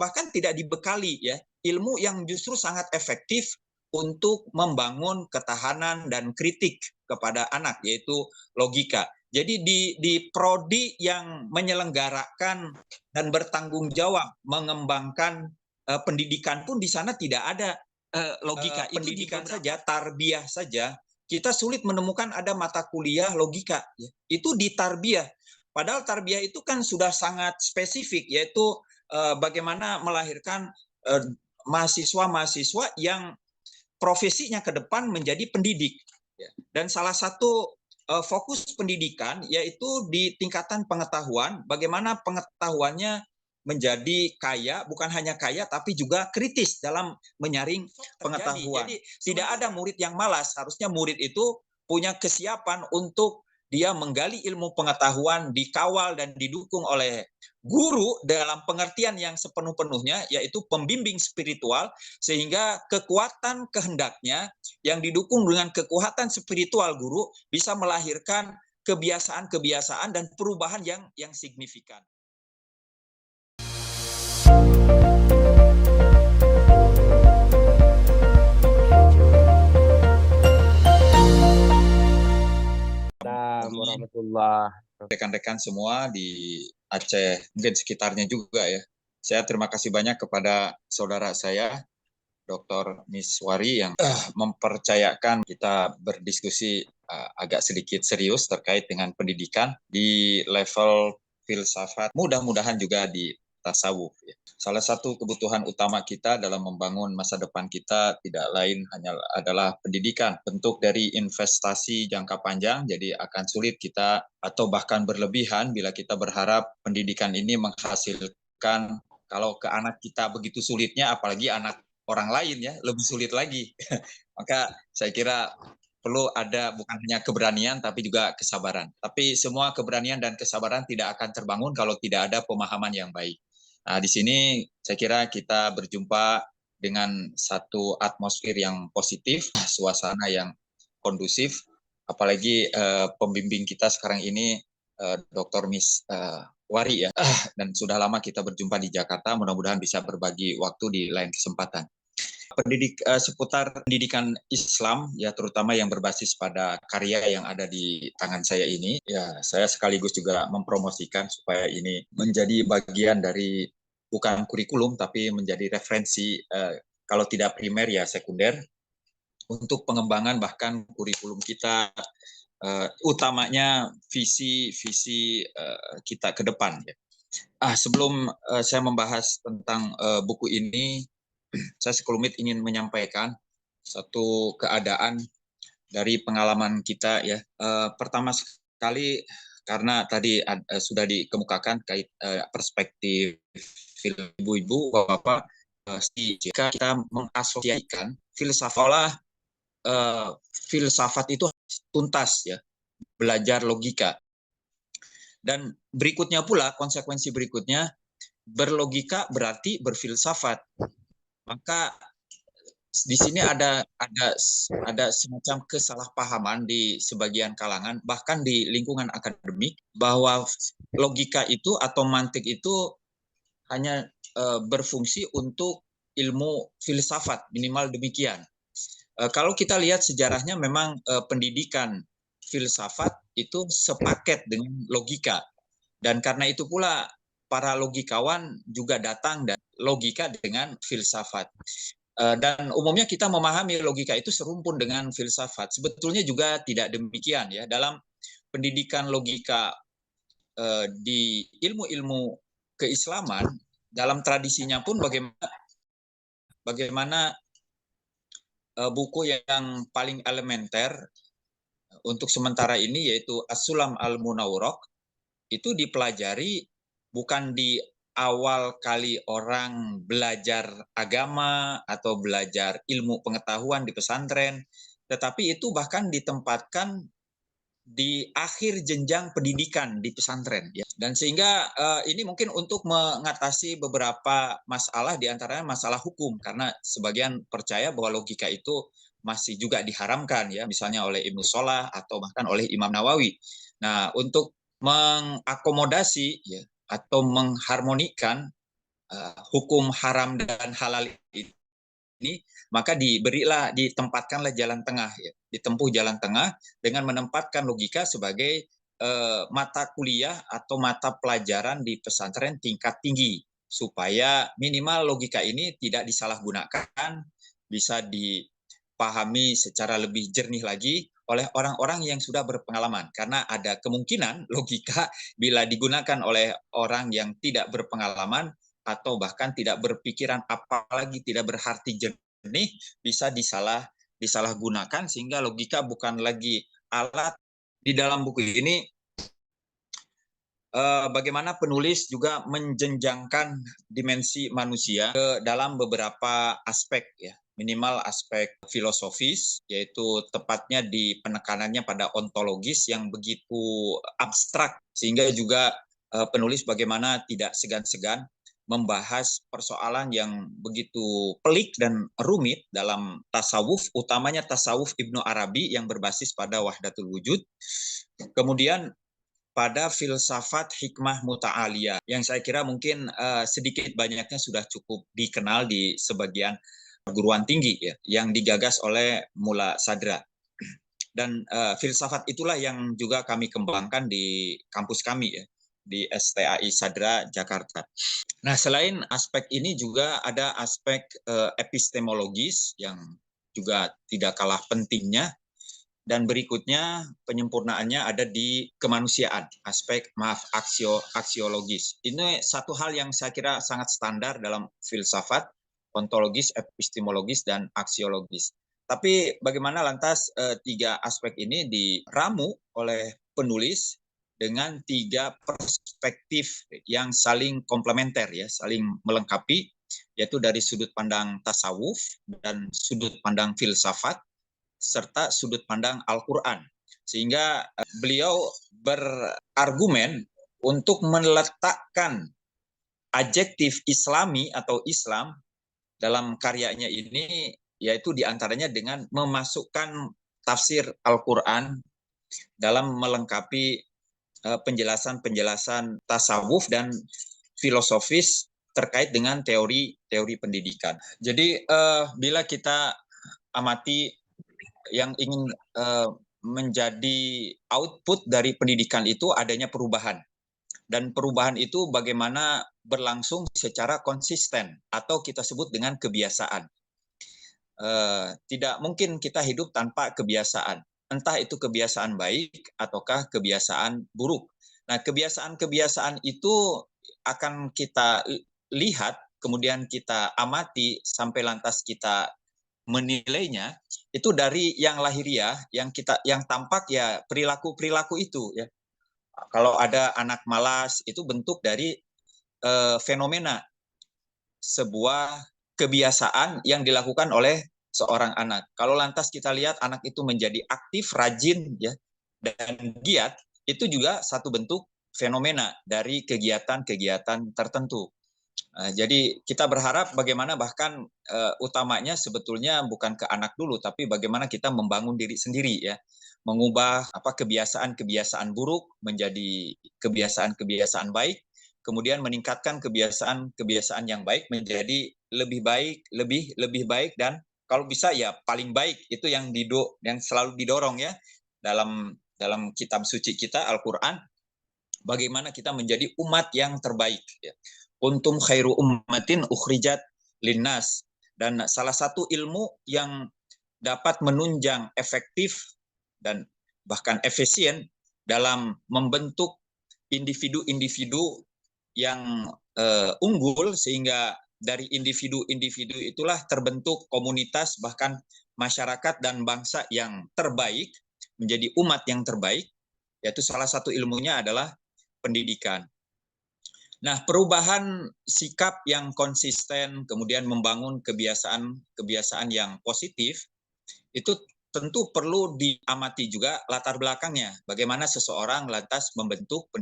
bahkan tidak dibekali ya ilmu yang justru sangat efektif untuk membangun ketahanan dan kritik kepada anak, yaitu logika. Jadi di prodi yang menyelenggarakan dan bertanggung jawab mengembangkan pendidikan pun di sana tidak ada logika. Pendidikan saja, tarbiyah saja, kita sulit menemukan ada mata kuliah logika. Ya. Itu di tarbiyah. Padahal tarbiyah itu kan sudah sangat spesifik, yaitu bagaimana melahirkan mahasiswa-mahasiswa yang profesinya ke depan menjadi pendidik. Dan salah satu fokus pendidikan yaitu di tingkatan pengetahuan, bagaimana pengetahuannya menjadi kaya, bukan hanya kaya tapi juga kritis dalam menyaring pengetahuan. Jadi tidak ada murid yang malas, harusnya murid itu punya kesiapan untuk dia menggali ilmu pengetahuan, dikawal dan didukung oleh guru dalam pengertian yang sepenuh-penuhnya, yaitu pembimbing spiritual, sehingga kekuatan kehendaknya yang didukung dengan kekuatan spiritual guru bisa melahirkan kebiasaan-kebiasaan dan perubahan yang signifikan. Warahmatullah. Rekan-rekan semua di Aceh, mungkin sekitarnya juga ya. Saya terima kasih banyak kepada saudara saya, Dr. Miswari, yang mempercayakan kita berdiskusi agak sedikit serius terkait dengan pendidikan di level filsafat, mudah-mudahan juga di tasawuf. Ya. Salah satu kebutuhan utama kita dalam membangun masa depan kita tidak lain hanya adalah pendidikan. Bentuk dari investasi jangka panjang, jadi akan sulit kita atau bahkan berlebihan bila kita berharap pendidikan ini menghasilkan, kalau ke anak kita begitu sulitnya, apalagi anak orang lain ya, lebih sulit lagi. Maka saya kira perlu ada bukan hanya keberanian tapi juga kesabaran. Tapi semua keberanian dan kesabaran tidak akan terbangun kalau tidak ada pemahaman yang baik. Nah, di sini saya kira kita berjumpa dengan satu atmosfer yang positif, suasana yang kondusif, apalagi pembimbing kita sekarang ini Dr. Miss Wari ya, dan sudah lama kita berjumpa di Jakarta, mudah-mudahan bisa berbagi waktu di lain kesempatan. Seputar pendidikan Islam ya, terutama yang berbasis pada karya yang ada di tangan saya ini, ya saya sekaligus juga mempromosikan supaya ini menjadi bagian dari bukan kurikulum tapi menjadi referensi kalau tidak primer ya sekunder untuk pengembangan bahkan kurikulum kita, utamanya visi kita ke depan ya. Sebelum saya membahas tentang buku ini, saya sekelumit ingin menyampaikan satu keadaan dari pengalaman kita ya. Pertama sekali, karena tadi sudah dikemukakan kait perspektif ibu-ibu, bapak, jika kita mengasosiasikan filsafat itu tuntas ya, belajar logika. Dan berikutnya pula, konsekuensi berikutnya, berlogika berarti berfilsafat. Maka di sini ada semacam kesalahpahaman di sebagian kalangan, bahkan di lingkungan akademik, bahwa logika itu atau mantik itu hanya berfungsi untuk ilmu filsafat, minimal demikian. Kalau kita lihat sejarahnya, memang pendidikan filsafat itu sepaket dengan logika. Dan karena itu pula para logikawan juga datang dan logika dengan filsafat. Dan umumnya kita memahami logika itu serumpun dengan filsafat. Sebetulnya juga tidak demikian ya. Dalam pendidikan logika di ilmu-ilmu keislaman, dalam tradisinya pun bagaimana buku yang paling elementer untuk sementara ini yaitu As-Sulam Al-Munawwarah itu dipelajari bukan di awal kali orang belajar agama atau belajar ilmu pengetahuan di pesantren, tetapi itu bahkan ditempatkan di akhir jenjang pendidikan di pesantren ya. Dan sehingga ini mungkin untuk mengatasi beberapa masalah, diantaranya masalah hukum, karena sebagian percaya bahwa logika itu masih juga diharamkan ya, misalnya oleh Ibnu Shalah atau bahkan oleh Imam Nawawi. Nah, untuk mengakomodasi ya, atau mengharmonikan hukum haram dan halal ini, maka ditempatkanlah jalan tengah, ya. Ditempuh jalan tengah dengan menempatkan logika sebagai mata kuliah atau mata pelajaran di pesantren tingkat tinggi, supaya minimal logika ini tidak disalahgunakan, bisa dipahami secara lebih jernih lagi oleh orang-orang yang sudah berpengalaman. Karena ada kemungkinan logika bila digunakan oleh orang yang tidak berpengalaman atau bahkan tidak berpikiran, apalagi tidak berarti jernih, bisa disalahgunakan, sehingga logika bukan lagi alat. Di dalam buku ini bagaimana penulis juga menjenjangkan dimensi manusia ke dalam beberapa aspek, ya. Minimal aspek filosofis, yaitu tepatnya di penekanannya pada ontologis yang begitu abstrak, sehingga juga penulis bagaimana tidak segan-segan membahas persoalan yang begitu pelik dan rumit dalam tasawuf, utamanya tasawuf Ibnu Arabi yang berbasis pada wahdatul wujud. Kemudian pada filsafat hikmah muta'aliyah yang saya kira mungkin sedikit banyaknya sudah cukup dikenal di sebagian perguruan tinggi, ya, yang digagas oleh Mula Sadra. Dan filsafat itulah yang juga kami kembangkan di kampus kami, ya, di STAI Sadra Jakarta. Nah, selain aspek ini juga ada aspek epistemologis yang juga tidak kalah pentingnya. Dan berikutnya penyempurnaannya ada di kemanusiaan, aspek aksiologis. Ini satu hal yang saya kira sangat standar dalam filsafat, ontologis, epistemologis, dan aksiologis. Tapi bagaimana lantas tiga aspek ini diramu oleh penulis dengan tiga perspektif yang saling komplementer, ya, saling melengkapi, yaitu dari sudut pandang tasawuf dan sudut pandang filsafat, serta sudut pandang Al-Quran. Sehingga beliau berargumen untuk meletakkan adjektif Islami atau Islam dalam karyanya ini, yaitu diantaranya dengan memasukkan tafsir Al-Quran dalam melengkapi penjelasan-penjelasan tasawuf dan filosofis terkait dengan teori-teori pendidikan. Jadi bila kita amati yang ingin menjadi output dari pendidikan itu adanya perubahan. Dan perubahan itu bagaimana berlangsung secara konsisten atau kita sebut dengan kebiasaan. Tidak mungkin kita hidup tanpa kebiasaan. Entah itu kebiasaan baik ataukah kebiasaan buruk. Nah, kebiasaan-kebiasaan itu akan kita lihat, kemudian kita amati sampai lantas kita menilainya itu dari yang lahiriah, yang tampak, ya, perilaku itu, ya. Kalau ada anak malas, itu bentuk dari fenomena sebuah kebiasaan yang dilakukan oleh seorang anak. Kalau lantas kita lihat anak itu menjadi aktif, rajin, ya, dan giat, itu juga satu bentuk fenomena dari kegiatan-kegiatan tertentu. Jadi kita berharap bagaimana bahkan utamanya sebetulnya bukan ke anak dulu, tapi bagaimana kita membangun diri sendiri, ya, mengubah kebiasaan-kebiasaan buruk menjadi kebiasaan-kebiasaan baik, kemudian meningkatkan kebiasaan-kebiasaan yang baik menjadi lebih baik, lebih baik, dan kalau bisa ya paling baik. Itu yang selalu didorong, ya, dalam kitab suci kita Al-Qur'an, bagaimana kita menjadi umat yang terbaik, ya. Kuntum khairu ummatin ukhrijat linnas. Dan salah satu ilmu yang dapat menunjang efektif dan bahkan efisien dalam membentuk individu-individu yang unggul, sehingga dari individu-individu itulah terbentuk komunitas, bahkan masyarakat dan bangsa yang terbaik, menjadi umat yang terbaik, yaitu salah satu ilmunya adalah pendidikan. Nah, perubahan sikap yang konsisten, kemudian membangun kebiasaan yang positif, itu tentu perlu diamati juga latar belakangnya. Bagaimana seseorang lantas membentuk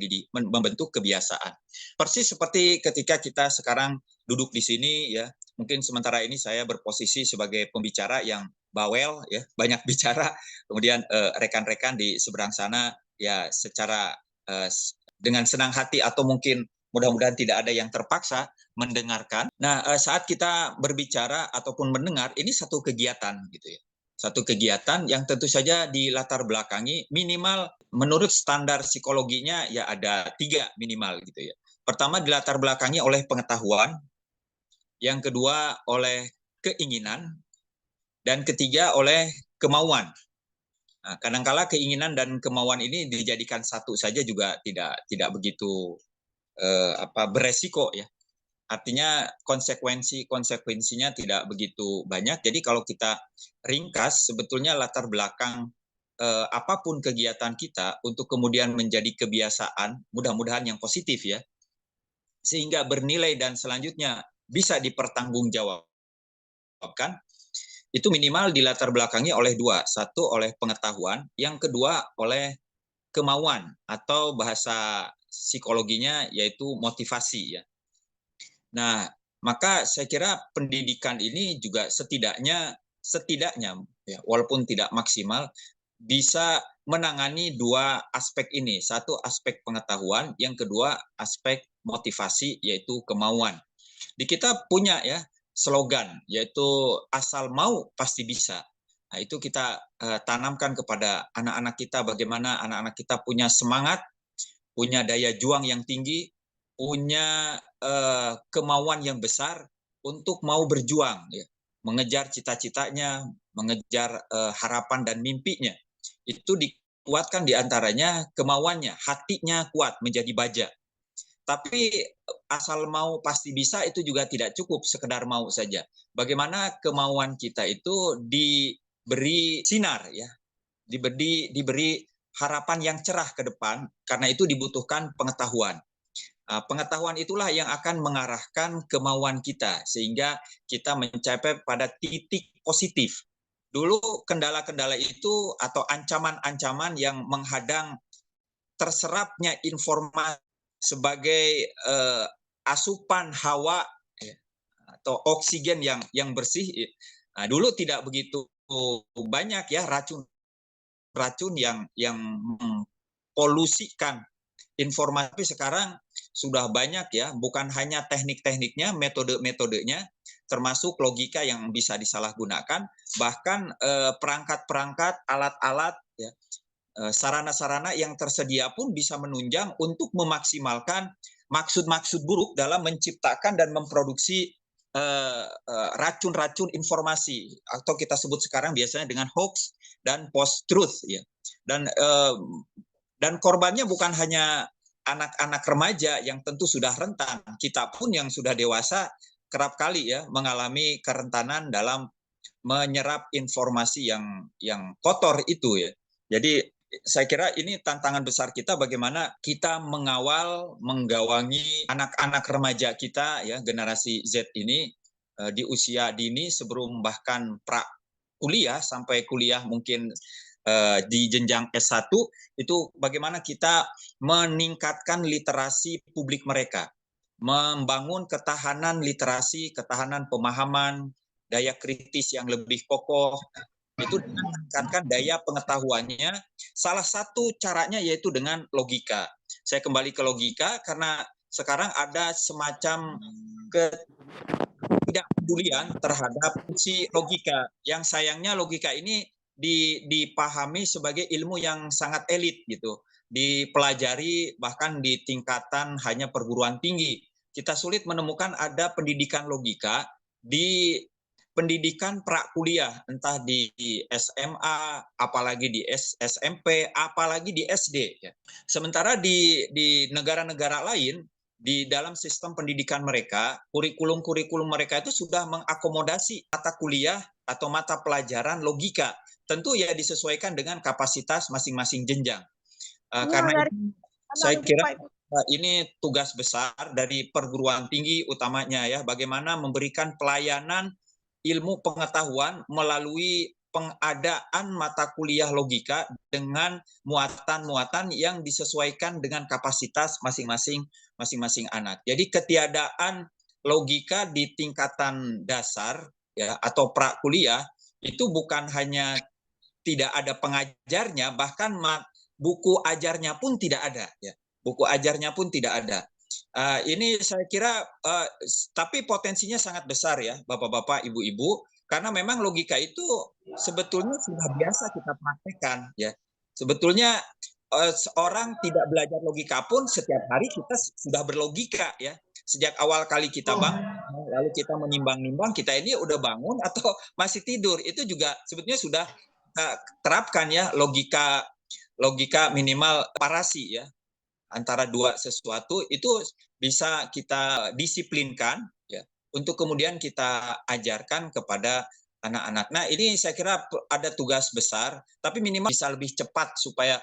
kebiasaan. Persis seperti ketika kita sekarang duduk di sini, ya, mungkin sementara ini saya berposisi sebagai pembicara yang bawel, ya, banyak bicara, kemudian rekan-rekan di seberang sana, ya, secara dengan senang hati atau mungkin mudah-mudahan tidak ada yang terpaksa mendengarkan. Nah, saat kita berbicara ataupun mendengar, ini satu kegiatan gitu ya. Satu kegiatan yang tentu saja dilatar belakangi minimal menurut standar psikologinya ya ada 3 minimal gitu ya. Pertama dilatar belakangi oleh pengetahuan, yang kedua oleh keinginan, dan ketiga oleh kemauan. Nah, kadangkala keinginan dan kemauan ini dijadikan satu saja juga tidak begitu beresiko ya. Artinya konsekuensinya tidak begitu banyak. Jadi kalau kita ringkas, sebetulnya latar belakang apapun kegiatan kita untuk kemudian menjadi kebiasaan, mudah-mudahan yang positif ya, sehingga bernilai dan selanjutnya bisa dipertanggungjawabkan, itu minimal dilatar belakangi oleh 2. Satu oleh pengetahuan, yang kedua oleh kemauan atau bahasa psikologinya yaitu motivasi ya. Nah, maka saya kira pendidikan ini juga setidaknya ya, walaupun tidak maksimal bisa menangani 2 aspek ini. Satu aspek pengetahuan, yang kedua aspek motivasi yaitu kemauan. Di kita punya ya slogan yaitu asal mau pasti bisa. Nah, itu kita tanamkan kepada anak-anak kita bagaimana anak-anak kita punya semangat, punya daya juang yang tinggi, punya kemauan yang besar untuk mau berjuang ya, mengejar cita-citanya, mengejar harapan dan mimpinya. Itu dikuatkan diantaranya kemauannya, hatinya kuat menjadi baja. Tapi asal mau pasti bisa itu juga tidak cukup sekedar mau saja. Bagaimana kemauan kita itu diberi sinar ya, diberi harapan yang cerah ke depan, karena itu dibutuhkan pengetahuan. Pengetahuan itulah yang akan mengarahkan kemauan kita sehingga kita mencapai pada titik positif. Dulu kendala-kendala itu atau ancaman-ancaman yang menghadang terserapnya informasi sebagai asupan hawa ya, atau oksigen yang bersih. Nah, dulu tidak begitu banyak ya racun yang mempolusikan informasi. Sekarang sudah banyak ya, bukan hanya teknik-tekniknya, metode-metodenya, termasuk logika yang bisa disalahgunakan, bahkan perangkat-perangkat, alat-alat, ya, sarana-sarana yang tersedia pun bisa menunjang untuk memaksimalkan maksud-maksud buruk dalam menciptakan dan memproduksi racun-racun informasi atau kita sebut sekarang biasanya dengan hoax dan post-truth ya. Dan korbannya bukan hanya anak-anak remaja yang tentu sudah rentan, kita pun yang sudah dewasa kerap kali ya mengalami kerentanan dalam menyerap informasi yang kotor itu ya. Jadi saya kira ini tantangan besar kita bagaimana kita mengawal, menggawangi anak-anak remaja kita ya, generasi Z ini di usia dini sebelum bahkan pra kuliah sampai kuliah mungkin di jenjang S1 itu bagaimana kita meningkatkan literasi publik mereka, membangun ketahanan literasi, ketahanan pemahaman, daya kritis yang lebih kokoh, itu dengan meningkatkan daya pengetahuannya. Salah satu caranya yaitu dengan logika. Saya kembali ke logika karena sekarang ada semacam ketidakpedulian terhadap fungsi logika. Yang sayangnya logika ini dipahami sebagai ilmu yang sangat elit gitu, dipelajari bahkan di tingkatan hanya perguruan tinggi. Kita sulit menemukan ada pendidikan logika di pendidikan prakuliah, entah di SMA, apalagi di SMP, apalagi di SD. Sementara di negara-negara lain, di dalam sistem pendidikan mereka, kurikulum mereka itu sudah mengakomodasi mata kuliah atau mata pelajaran logika. Tentu ya disesuaikan dengan kapasitas masing-masing jenjang. Karena itu saya kira ini tugas besar dari perguruan tinggi utamanya ya, bagaimana memberikan pelayanan ilmu pengetahuan melalui pengadaan mata kuliah logika dengan muatan-muatan yang disesuaikan dengan kapasitas masing-masing anak. Jadi ketiadaan logika di tingkatan dasar ya atau prakuliah itu bukan hanya tidak ada pengajarnya, bahkan buku ajarnya pun tidak ada ya. Buku ajarnya pun tidak ada. Ini saya kira, tapi potensinya sangat besar ya, Bapak-bapak, Ibu-ibu, karena memang logika itu sebetulnya sudah biasa kita praktekkan ya. Sebetulnya seorang tidak belajar logika pun setiap hari kita sudah berlogika ya. Sejak awal kali kita bangun, lalu kita menimbang-nimbang kita ini udah bangun atau masih tidur, itu juga sebetulnya sudah kita terapkan ya logika minimal parasi ya antara dua sesuatu itu bisa kita disiplinkan ya untuk kemudian kita ajarkan kepada anak-anak. Nah, ini saya kira ada tugas besar, tapi minimal bisa lebih cepat supaya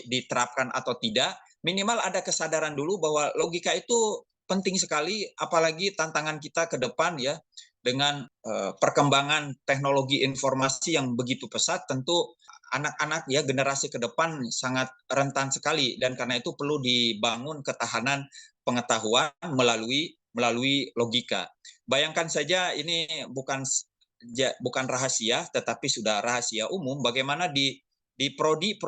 diterapkan atau tidak. Minimal ada kesadaran dulu bahwa logika itu penting sekali, apalagi tantangan kita ke depan ya dengan perkembangan teknologi informasi yang begitu pesat, tentu anak-anak ya generasi ke depan sangat rentan sekali dan karena itu perlu dibangun ketahanan pengetahuan melalui logika. Bayangkan saja ini bukan rahasia tetapi sudah rahasia umum bagaimana di prodi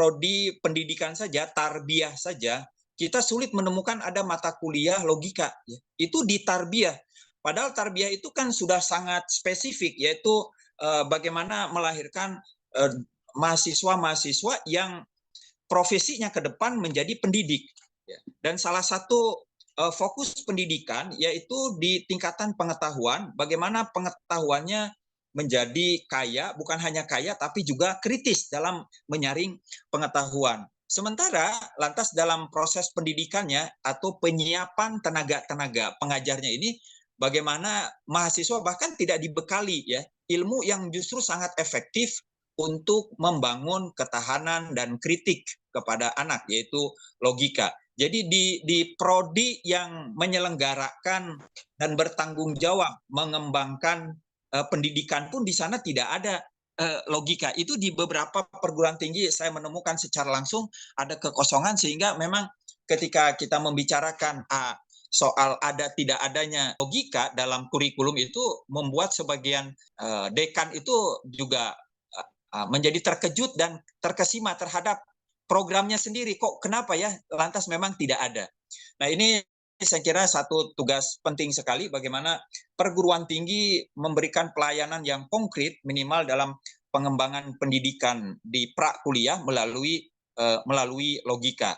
pendidikan saja, tarbiyah saja kita sulit menemukan ada mata kuliah logika ya. Itu di tarbiyah. Padahal tarbiyah itu kan sudah sangat spesifik yaitu bagaimana melahirkan mahasiswa-mahasiswa yang profesinya ke depan menjadi pendidik. Dan salah satu fokus pendidikan yaitu di tingkatan pengetahuan, bagaimana pengetahuannya menjadi kaya, bukan hanya kaya tapi juga kritis dalam menyaring pengetahuan. Sementara lantas dalam proses pendidikannya atau penyiapan tenaga-tenaga pengajarnya ini bagaimana mahasiswa bahkan tidak dibekali ya ilmu yang justru sangat efektif untuk membangun ketahanan dan kritik kepada anak yaitu logika. Jadi di prodi yang menyelenggarakan dan bertanggung jawab mengembangkan pendidikan pun di sana tidak ada logika. Itu di beberapa perguruan tinggi saya menemukan secara langsung ada kekosongan sehingga memang ketika kita membicarakan soal ada tidak adanya logika dalam kurikulum itu membuat sebagian dekan itu juga menjadi terkejut dan terkesima terhadap programnya sendiri. Kok kenapa ya lantas memang tidak ada. Nah ini saya kira satu tugas penting sekali bagaimana perguruan tinggi memberikan pelayanan yang konkret minimal dalam pengembangan pendidikan di prakuliah melalui logika.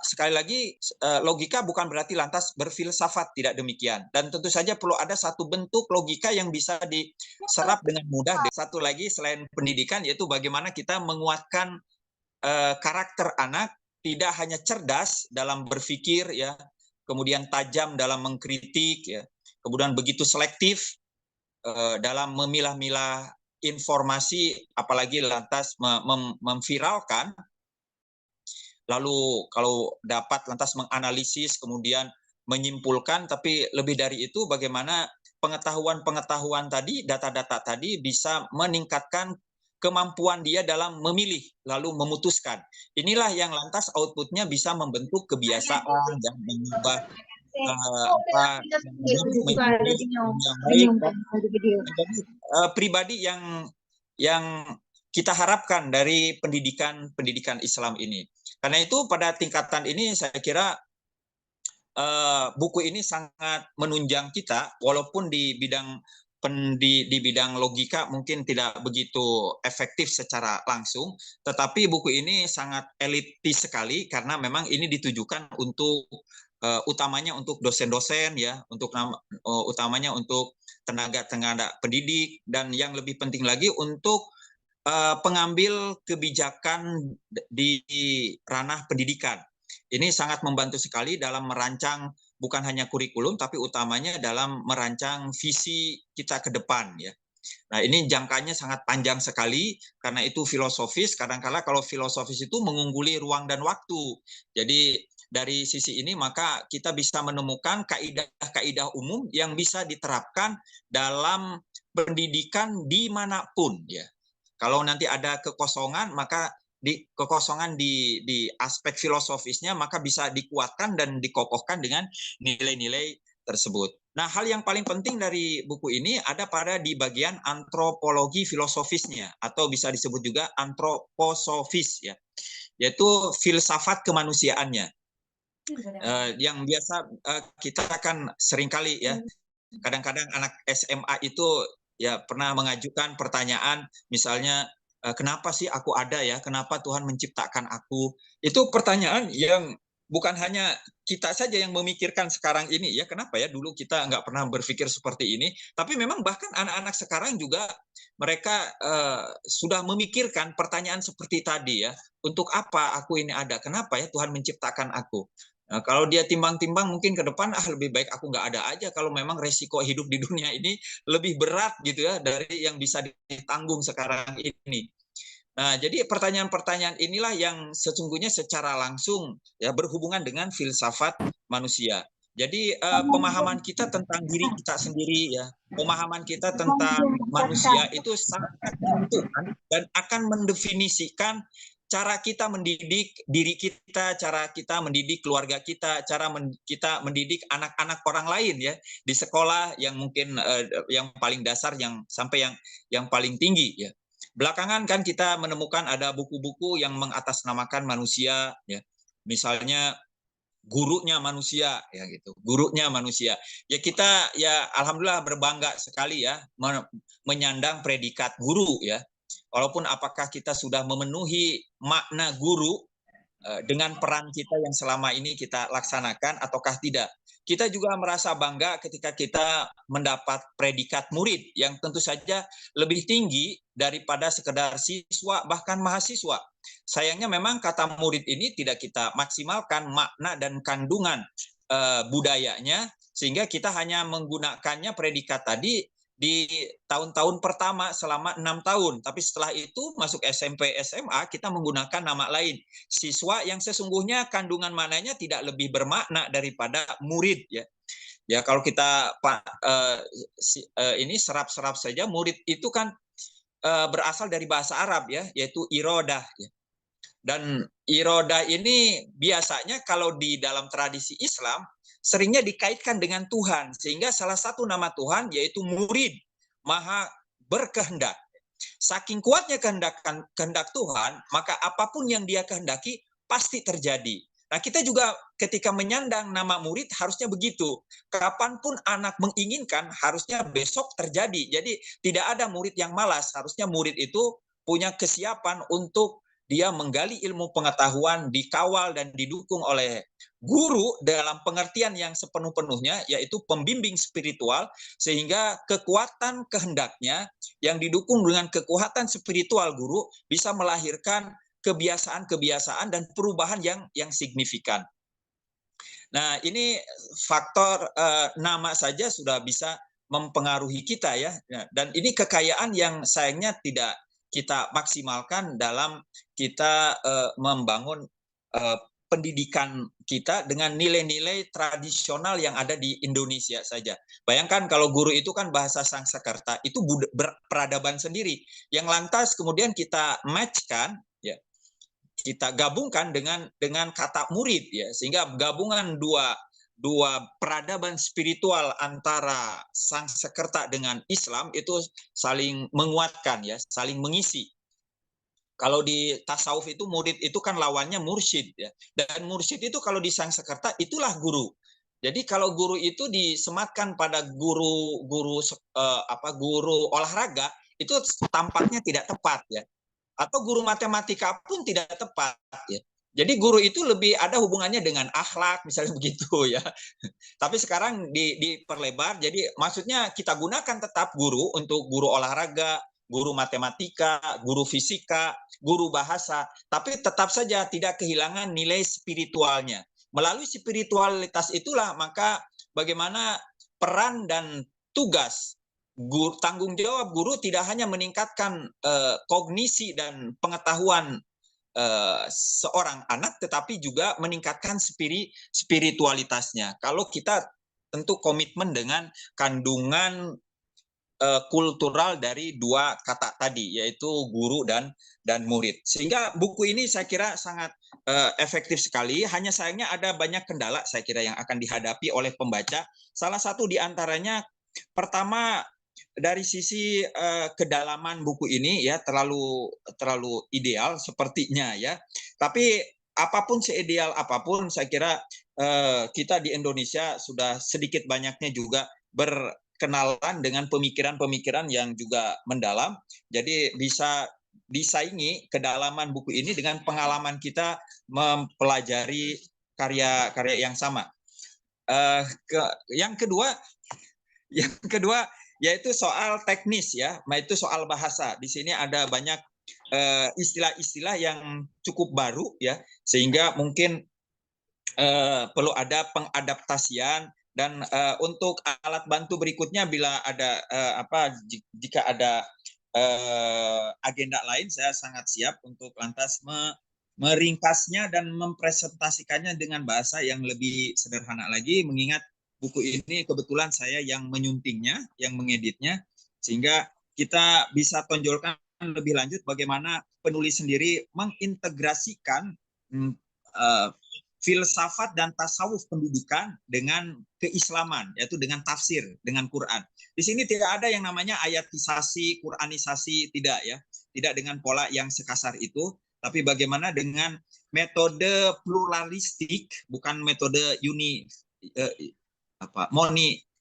Sekali lagi logika bukan berarti lantas berfilsafat, tidak demikian. Dan tentu saja perlu ada satu bentuk logika yang bisa diserap dengan mudah. Satu lagi selain pendidikan yaitu bagaimana kita menguatkan karakter anak tidak hanya cerdas dalam berpikir ya, kemudian tajam dalam mengkritik ya, kemudian begitu selektif dalam memilah-milah informasi apalagi lantas memviralkan. Lalu kalau dapat lantas menganalisis kemudian menyimpulkan, tapi lebih dari itu bagaimana pengetahuan-pengetahuan tadi, data-data tadi bisa meningkatkan kemampuan dia dalam memilih lalu memutuskan. Inilah yang lantas outputnya bisa membentuk kebiasaan dan mengubah pribadi yang kita harapkan dari pendidikan Islam ini. Karena itu pada tingkatan ini saya kira buku ini sangat menunjang kita, walaupun di bidang logika mungkin tidak begitu efektif secara langsung, tetapi buku ini sangat elitis sekali karena memang ini ditujukan untuk utamanya untuk dosen-dosen ya, untuk utamanya untuk tenaga pendidik dan yang lebih penting lagi untuk pengambil kebijakan di ranah pendidikan. Ini sangat membantu sekali dalam merancang bukan hanya kurikulum, tapi utamanya dalam merancang visi kita ke depan ya. Nah ini jangkanya sangat panjang sekali, karena itu filosofis, kadang-kala kalau filosofis itu mengungguli ruang dan waktu. Jadi dari sisi ini maka kita bisa menemukan kaidah-kaidah umum yang bisa diterapkan dalam pendidikan dimanapun ya. Kalau nanti ada kekosongan, maka kekosongan di aspek filosofisnya maka bisa dikuatkan dan dikokohkan dengan nilai-nilai tersebut. Nah, hal yang paling penting dari buku ini ada pada di bagian antropologi filosofisnya atau bisa disebut juga antroposofis ya, yaitu filsafat kemanusiaannya. Yang biasa kita akan seringkali ya, kadang-kadang anak SMA itu ya pernah mengajukan pertanyaan, misalnya kenapa sih aku ada ya? Kenapa Tuhan menciptakan aku? Itu pertanyaan yang bukan hanya kita saja yang memikirkan sekarang ini ya. Kenapa ya dulu kita nggak pernah berpikir seperti ini? Tapi memang bahkan anak-anak sekarang juga mereka sudah memikirkan pertanyaan seperti tadi ya. Untuk apa aku ini ada? Kenapa ya Tuhan menciptakan aku? Nah, kalau dia timbang-timbang mungkin ke depan lebih baik aku nggak ada aja kalau memang resiko hidup di dunia ini lebih berat gitu ya dari yang bisa ditanggung sekarang ini. Nah, jadi pertanyaan-pertanyaan inilah yang sesungguhnya secara langsung ya berhubungan dengan filsafat manusia. Jadi pemahaman kita tentang diri kita sendiri ya, pemahaman kita tentang manusia itu sangat menentukan dan akan mendefinisikan cara kita mendidik diri kita, cara kita mendidik keluarga kita, cara kita mendidik anak-anak orang lain ya di sekolah yang mungkin yang paling dasar yang sampai yang paling tinggi ya. Belakangan kan kita menemukan ada buku-buku yang mengatasnamakan manusia ya. Misalnya gurunya manusia ya gitu. Gurunya manusia. Ya kita ya alhamdulillah berbangga sekali ya menyandang predikat guru ya. Walaupun apakah kita sudah memenuhi makna guru dengan peran kita yang selama ini kita laksanakan ataukah tidak. Kita juga merasa bangga ketika kita mendapat predikat murid yang tentu saja lebih tinggi daripada sekedar siswa bahkan mahasiswa. Sayangnya memang kata murid ini tidak kita maksimalkan makna dan kandungan budayanya sehingga kita hanya menggunakannya predikat tadi di tahun-tahun pertama selama 6 tahun. Tapi setelah itu masuk SMP, SMA, kita menggunakan nama lain. Siswa yang sesungguhnya kandungan maknanya tidak lebih bermakna daripada murid ya. Ya kalau kita ini serap-serap saja murid itu kan berasal dari bahasa Arab ya, yaitu irodah ya. Dan irodah ini biasanya kalau di dalam tradisi Islam seringnya dikaitkan dengan Tuhan. Sehingga salah satu nama Tuhan yaitu murid, maha berkehendak. Saking kuatnya kehendak Tuhan, maka apapun yang dia kehendaki pasti terjadi. Nah kita juga ketika menyandang nama murid harusnya begitu. Kapanpun anak menginginkan harusnya besok terjadi. Jadi tidak ada murid yang malas. Harusnya murid itu punya kesiapan untuk dia menggali ilmu pengetahuan, dikawal dan didukung oleh guru dalam pengertian yang sepenuh-penuhnya, yaitu pembimbing spiritual, sehingga kekuatan kehendaknya yang didukung dengan kekuatan spiritual guru bisa melahirkan kebiasaan-kebiasaan dan perubahan yang signifikan. Nah, ini faktor nama saja sudah bisa mempengaruhi kita ya. Dan ini kekayaan yang sayangnya tidak kita maksimalkan dalam kita membangun pendidikan kita dengan nilai-nilai tradisional yang ada di Indonesia saja. Bayangkan kalau guru itu kan bahasa Sanskerta, itu peradaban sendiri. Yang lantas kemudian kita matchkan, ya, kita gabungkan dengan kata murid, ya, sehingga gabungan dua peradaban spiritual antara Sanskerta dengan Islam itu saling menguatkan, ya, saling mengisi. Kalau di tasawuf itu murid itu kan lawannya mursyid ya. Dan mursyid itu kalau di Sanskerta itulah guru. Jadi kalau guru itu disematkan pada guru olahraga itu tampaknya tidak tepat ya. Atau guru matematika pun tidak tepat ya. Jadi guru itu lebih ada hubungannya dengan akhlak misalnya begitu ya. Tapi sekarang diperlebar, jadi maksudnya kita gunakan tetap guru untuk guru olahraga, guru matematika, guru fisika, guru bahasa, tapi tetap saja tidak kehilangan nilai spiritualnya. Melalui spiritualitas itulah maka bagaimana peran dan tugas tanggung jawab guru tidak hanya meningkatkan kognisi dan pengetahuan seorang anak, tetapi juga meningkatkan spiritualitasnya. Kalau kita tentu komitmen dengan kandungan kultural dari dua kata tadi, yaitu guru dan murid. Sehingga buku ini saya kira sangat efektif sekali. Hanya sayangnya ada banyak kendala saya kira yang akan dihadapi oleh pembaca. Salah satu diantaranya, pertama dari sisi kedalaman buku ini ya terlalu ideal sepertinya ya. Tapi apapun seideal apapun saya kira kita di Indonesia sudah sedikit banyaknya juga berkenalan dengan pemikiran-pemikiran yang juga mendalam. Jadi bisa disaingi kedalaman buku ini dengan pengalaman kita mempelajari karya-karya yang sama. Yang kedua yaitu soal teknis ya, yaitu soal bahasa. Di sini ada banyak istilah-istilah yang cukup baru ya, sehingga mungkin perlu ada pengadaptasian. Dan untuk alat bantu berikutnya bila ada jika ada agenda lain, saya sangat siap untuk lantas meringkasnya dan mempresentasikannya dengan bahasa yang lebih sederhana lagi, mengingat buku ini kebetulan saya yang menyuntingnya, yang mengeditnya, sehingga kita bisa tonjolkan lebih lanjut bagaimana penulis sendiri mengintegrasikan filsafat dan tasawuf pendidikan dengan keislaman, yaitu dengan tafsir, dengan Quran. Di sini tidak ada yang namanya ayatisasi, Quranisasi, tidak ya. Tidak dengan pola yang sekasar itu, tapi bagaimana dengan metode pluralistik, bukan metode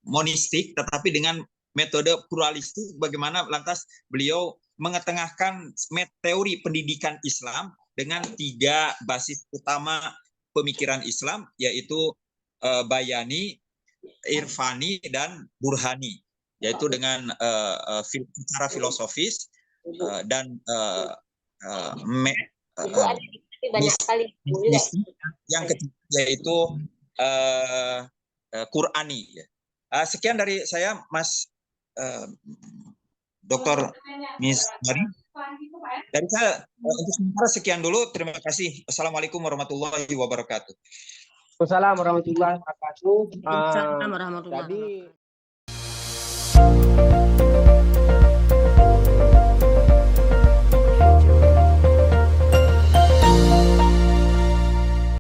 monistik, tetapi dengan metode pluralistik, bagaimana lantas beliau mengetengahkan teori pendidikan Islam dengan 3 basis utama pemikiran Islam, yaitu bayani, irfani, dan burhani, yaitu dengan secara filosofis dan yang ketiga yaitu Qurani. Sekian dari saya, Mas Dr. Miss Mari. Dari saya untuk sementara sekian dulu. Terima kasih. Assalamualaikum warahmatullahi wabarakatuh. Waalaikumsalam warahmatullahi wabarakatuh. Waalaikumsalam warahmatullahi Tadi wabarakatuh.